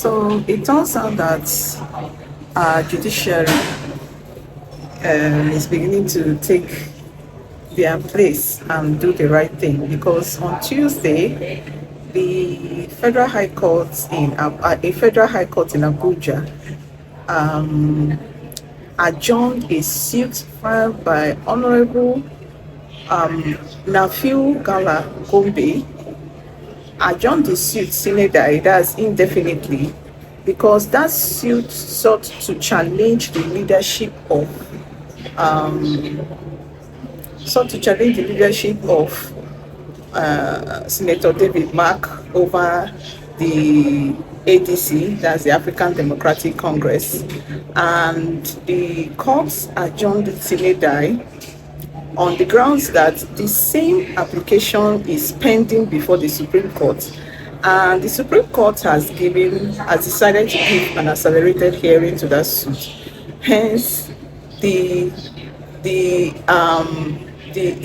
So it turns out that our judiciary is beginning to take their place and do the right thing, because on Tuesday, the Federal High Court a Federal High Court in Abuja adjourned a suit filed by Honorable Nafiau Gombe, adjourned the suit sine die, that's indefinitely, because that suit sought to challenge the leadership of Senator David Mark over the ADC, that's the African Democratic Congress, and the courts adjourned sine die on the grounds that the same application is pending before the Supreme Court, and the Supreme Court has decided to give an accelerated hearing to that suit. Hence,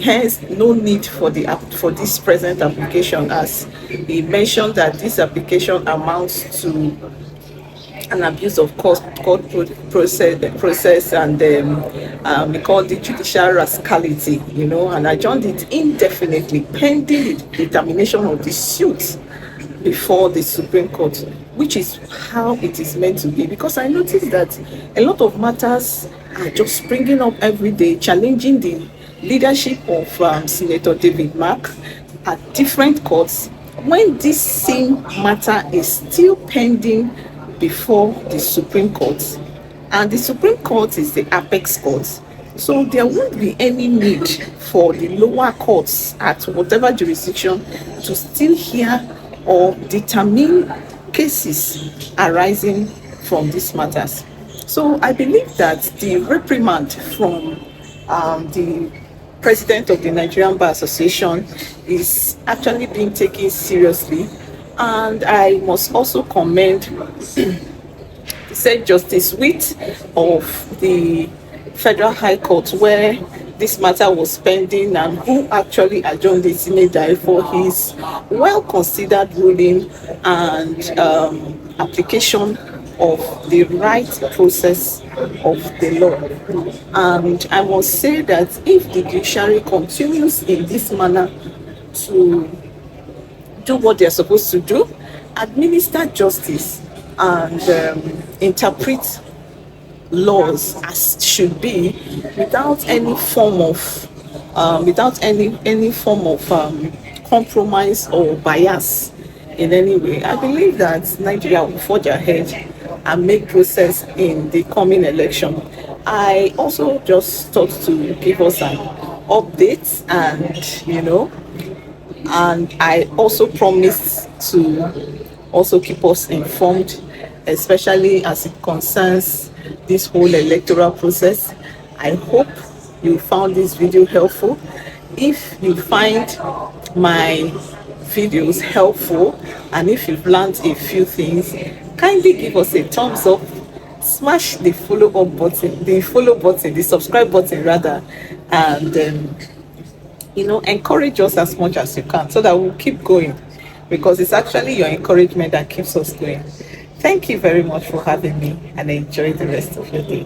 hence no need for this present application, as he mentioned that this application amounts to an abuse of court process, and we call it judicial rascality, and adjourned it indefinitely pending the determination of the suit before the Supreme Court, which is how it is meant to be. Because I noticed that a lot of matters are just springing up every day, challenging the leadership of Senator David Mark at different courts, when this same matter is still pending before the Supreme Court, and the Supreme Court is the apex court. So there won't be any need for the lower courts at whatever jurisdiction to still hear or determine cases arising from these matters. So I believe that the reprimand from the president of the Nigerian Bar Association is actually being taken seriously, and I must also commend said Justice Witt of the Federal High Court, where this matter was pending, and who actually adjourned the sine die, for his well-considered ruling and application of the right process of the law. And I must say that if the judiciary continues in this manner to do what they're supposed to do, administer justice and interpret laws as should be, without any form of compromise or bias in any way, I believe that Nigeria will forge ahead and make process in the coming election. I also just thought to give us an update, and I also promised to also keep us informed, especially as it concerns this whole electoral process. I hope you found this video helpful. If you find my videos helpful, and if you've learned a few things, kindly give us a thumbs up, smash the the subscribe button rather, and encourage us as much as you can, so that we'll keep going, because it's actually your encouragement that keeps us going. Thank you very much for having me, and enjoy the rest of your day.